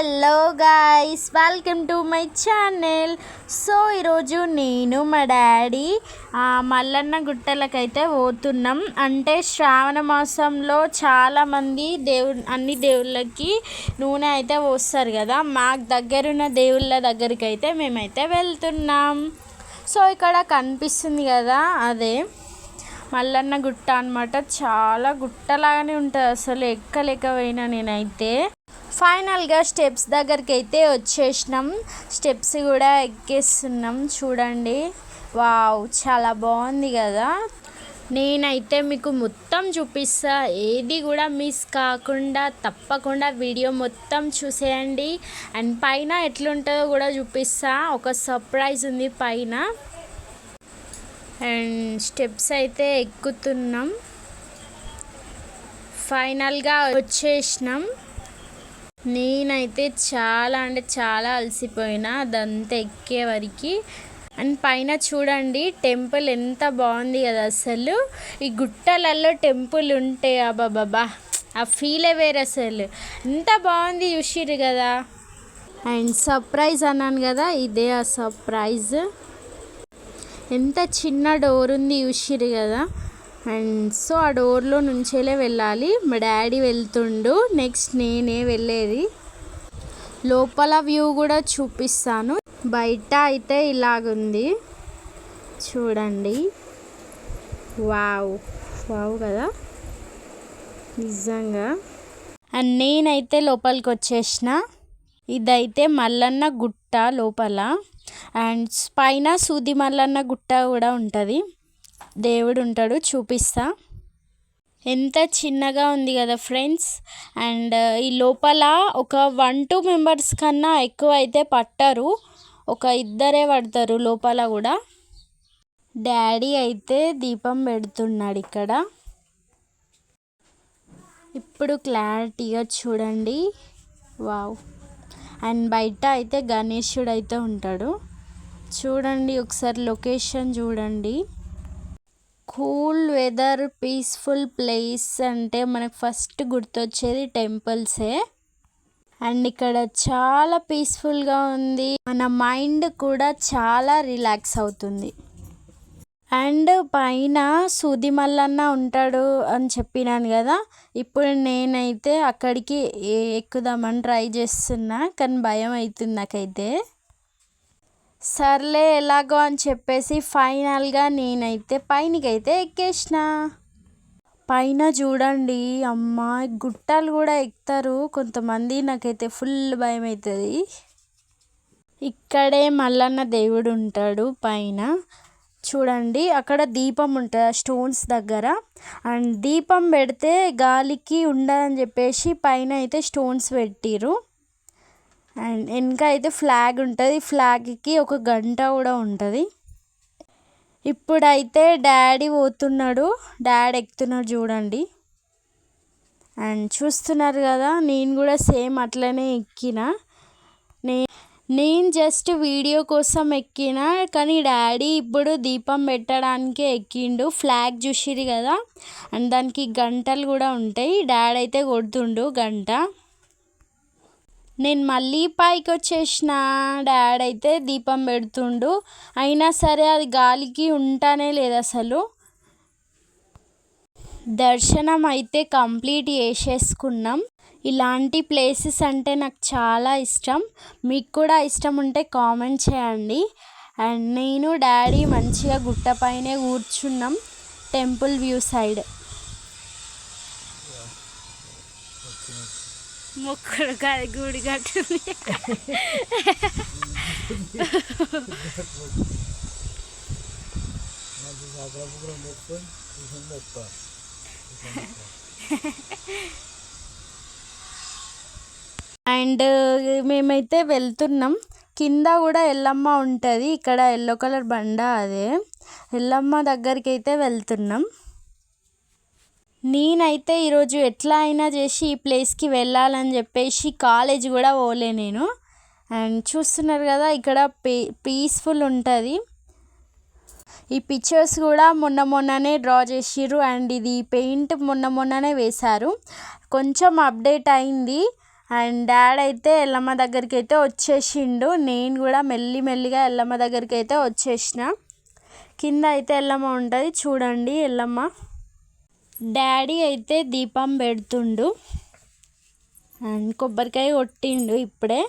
Hello guys, welcome to my channel. So ఈరోజు నేను మా డాడీ మల్లన్న గుట్టలకైతే పోతున్నాం. అంటే శ్రావణ మాసంలో చాలామంది అన్ని దేవుళ్ళకి నూనె అయితే పోస్తారు కదా. మాకు దగ్గరున్న దేవుళ్ళ దగ్గరికి అయితే మేమైతే వెళ్తున్నాం. సో ఇక్కడ కనిపిస్తుంది కదా, అదే మల్లన్న గుట్ట అనమాట. చాలా గుట్టలాగానే ఉంటుంది, అసలు ఎక్కలేకపోయినా నేనైతే. ఫైనల్గా స్టెప్స్ దగ్గరికి అయితే వచ్చేసినాం. స్టెప్స్ కూడా ఎక్కేస్తున్నాం. చూడండి, వావ్, చాలా బాగుంది కదా. నేనైతే మీకు మొత్తం చూపిస్తా, ఏది కూడా మిస్ కాకుండా తప్పకుండా వీడియో మొత్తం చూసేయండి. అండ్ పైన ఎట్లుంటుందో కూడా చూపిస్తా. ఒక సర్ప్రైజ్ ఉంది పైన. అండ్ స్టెప్స్ అయితే ఎక్కుతున్నాం. ఫైనల్గా వచ్చేసినాం. నేనైతే చాలా అంటే చాలా అలసిపోయినా అదంతా ఎక్కే వరకు. అండ్ పైన చూడండి, టెంపుల్ ఎంత బాగుంది కదా. అసలు ఈ గుట్టలలో టెంపుల్ ఉంటే అబ్బాబ్బా, ఆ ఫీలే వేరు. అసలు ఎంత బాగుంది, చూసిర్రు కదా. అండ్ సర్ప్రైజ్ అన్నాను కదా, ఇదే ఆ సర్ప్రైజ్. ఎంత చిన్న డోర్ ఉంది, చూసిర్రు కదా. అండ్ సో ఆ డోర్లో నుంచేలే వెళ్ళాలి. మా డాడీ వెళ్తుండు, నెక్స్ట్ నేనే వెళ్ళేది. లోపల వ్యూ కూడా చూపిస్తాను. బయట అయితే ఇలాగుంది, చూడండి. వావ్ వావ్ కదా నిజంగా. అండ్ నేనైతే లోపలికి వచ్చేసిన. ఇదైతే మల్లన్న గుట్ట లోపల. అండ్ పైన సూది మల్లన్న గుట్ట కూడా ఉంటుంది, దేవుడు ఉంటాడు, చూపిస్తా. ఎంత చిన్నగా ఉంది కదా ఫ్రెండ్స్. అండ్ ఈ లోపల ఒక 1-2 మెంబర్స్ కన్నా ఎక్కువ అయితే పట్టరు, ఒక ఇద్దరే పడతారు లోపల కూడా. డాడీ అయితే దీపం పెడుతున్నాడు ఇక్కడ. ఇప్పుడు క్లారిటీగా చూడండి, వావ్. అండ్ బయట అయితే గణేశుడు అయితే ఉంటాడు, చూడండి. ఒకసారి లొకేషన్ చూడండి. కూల్ వెదర్, పీస్ఫుల్ ప్లేస్ అంటే మనకు ఫస్ట్ గుర్తొచ్చేది టెంపుల్సే. అండ్ ఇక్కడ చాలా పీస్ఫుల్గా ఉంది, మన మైండ్ కూడా చాలా రిలాక్స్ అవుతుంది. అండ్ పైన సూది మల్లన్న ఉంటాడు అని చెప్పినాను కదా. ఇప్పుడు నేనైతే అక్కడికి ఎక్కుదామని ట్రై చేస్తున్నా, కానీ భయం అవుతుంది నాకైతే. సర్లే ఎలాగో అని చెప్పేసి ఫైనల్గా నేనైతే పైనకైతే ఎక్కేసిన. పైన చూడండి, అమ్మ, గుట్టలు కూడా ఎక్కుతారు కొంతమంది, నాకైతే ఫుల్ భయం అవుతుంది. ఇక్కడే మల్లన్న దేవుడు ఉంటాడు పైన, చూడండి. అక్కడ దీపం ఉంటుంది స్టోన్స్ దగ్గర. అండ్ దీపం పెడితే గాలికి ఉండదని చెప్పేసి పైన అయితే స్టోన్స్ పెట్టిరు. అండ్ వెనక అయితే ఫ్లాగ్ ఉంటుంది, ఫ్లాగ్కి ఒక గంట కూడా ఉంటుంది. ఇప్పుడైతే డాడీ పోతున్నాడు, డాడీ ఎక్కుతున్నాడు చూడండి. అండ్ చూస్తున్నారు కదా, నేను కూడా సేమ్ అట్లనే ఎక్కిన. నేను జస్ట్ వీడియో కోసం ఎక్కిన, కానీ డాడీ ఇప్పుడు దీపం పెట్టడానికే ఎక్కిండు. ఫ్లాగ్ చూసిరు కదా, అండ్ దానికి గంటలు కూడా ఉంటాయి. డాడీ అయితే కొడుతుండు గంట. నేను మళ్ళీ పైకి వచ్చేసిన. డాడీ అయితే దీపం పెడుతుండు, అయినా సరే అది గాలికి ఉంటానే లేదు అసలు. దర్శనం అయితే కంప్లీట్ చేసేసుకున్నాం. ఇలాంటి ప్లేసెస్ అంటే నాకు చాలా ఇష్టం. మీకు కూడా ఇష్టం ఉంటే కామెంట్ చేయండి. అండ్ నేను డాడీ మంచిగా గుట్ట పైనే కూర్చున్నాం, టెంపుల్ వ్యూ సైడ్. మొక్కడు కాదు, గుడి కట్టుంది. అండ్ మేమైతే వెళ్తున్నాం. కింద కూడా ఎల్లమ్మ ఉంటుంది, ఇక్కడ ఎల్లో కలర్ బండ, అదే ఎల్లమ్మ దగ్గరికి అయితే వెళ్తున్నాం. నేనైతే ఈరోజు ఎట్లా అయినా చేసి ఈ ప్లేస్కి వెళ్ళాలని చెప్పేసి కాలేజ్ కూడా పోలే నేను. అండ్ చూస్తున్నారు కదా, ఇక్కడ పీస్ఫుల్ ఉంటుంది. ఈ పిక్చర్స్ కూడా మొన్ననే డ్రా చేసిర్రు. అండ్ ఇది పెయింట్ మొన్ననే వేశారు, కొంచెం అప్డేట్ అయింది. అండ్ డాడ్ అయితే ఎల్లమ్మ దగ్గరికి అయితే వచ్చేసిండు. నేను కూడా మెల్లిగా ఎల్లమ్మ దగ్గరికి అయితే వచ్చేసిన. కింద అయితే ఎల్లమ్మ ఉంటుంది చూడండి. ఎల్లమ్మ డాడీ అయితే దీపం పెడుతుండు అండ్ కొబ్బరికాయ కొట్టిండు ఇప్పుడే.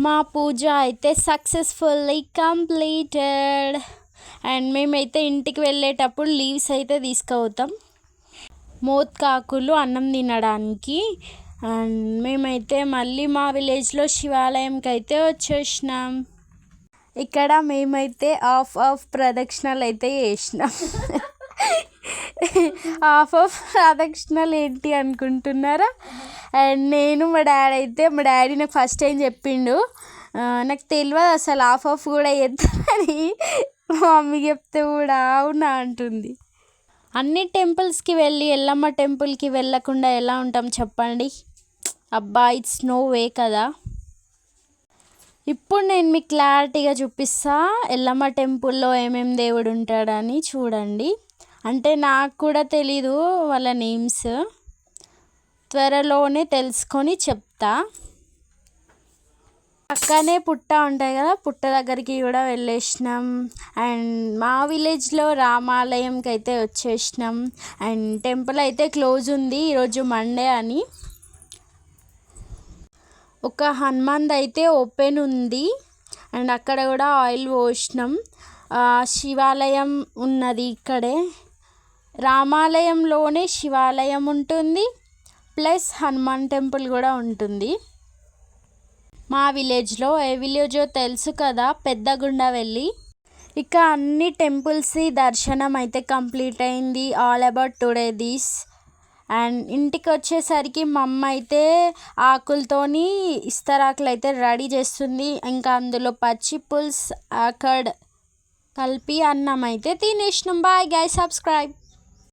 మా పూజ అయితే సక్సెస్ఫుల్లీ కంప్లీటెడ్. అండ్ మేమైతే ఇంటికి వెళ్ళేటప్పుడు లీవ్స్ అయితే తీసుకుపోతాం మోత్కాకులు అన్నం తినడానికి. అండ్ మేమైతే మళ్ళీ మా విలేజ్లో శివాలయంకి అయితే వచ్చేసినాం. ఇక్కడ మేమైతే హాఫ్ ప్రదక్షిణలు అయితే చేసినాం. హాఫ్ ప్రదక్షిణలు ఏంటి అనుకుంటున్నారా? అండ్ నేను మా డాడీ నాకు ఫస్ట్ టైం చెప్పిండు. నాకు తెలియదు అసలు హాఫ్ కూడా చేస్తానని. మా మమ్మీ చెప్తే కూడా అవునా అంటుంది. అన్ని టెంపుల్స్కి వెళ్ళి ఎల్లమ్మ టెంపుల్కి వెళ్ళకుండా ఎలా ఉంటాం చెప్పండి? అబ్బా ఇట్స్ నో వే కదా. ఇప్పుడు నేను మీకు క్లారిటీగా చూపిస్తా ఎల్లమ్మ టెంపుల్లో ఏమేమి దేవుడు ఉంటాడని చూడండి. అంటే నాకు కూడా తెలీదు వాళ్ళ నేమ్స్, త్వరలోనే తెలుసుకొని చెప్తా. పక్కనే పుట్ట ఉంటాయి కదా, పుట్ట దగ్గరికి కూడా వెళ్ళేసినాం. అండ్ మా విలేజ్లో రామాలయంకి అయితే వచ్చేసినాం. అండ్ టెంపుల్ అయితే క్లోజ్ ఉంది ఈరోజు మండే అని. ఒక హనుమాన్ అయితే ఓపెన్ ఉంది. అండ్ అక్కడ కూడా ఆయిల్ పోసినాం. శివాలయం ఉన్నది ఇక్కడే. రామాలయంలోనే శివాలయం ఉంటుంది, ప్లస్ హనుమాన్ టెంపుల్ కూడా ఉంటుంది. మా విలేజ్లో ఏ విలేజో తెలుసు కదా, పెద్దగుండవెల్లి. ఇక అన్ని టెంపుల్స్ దర్శనం అయితే కంప్లీట్ అయింది. All about today this. And ఇంటికి వచ్చేసరికి మా అమ్మ అయితే ఆకులతోని ఇస్తరాకులు అయితే రెడీ చేస్తుంది. ఇంకా అందులో పచ్చి పులుసు కర్డ్ కలిపి అన్నం అయితే తినేసినాం. Bye guys, subscribe.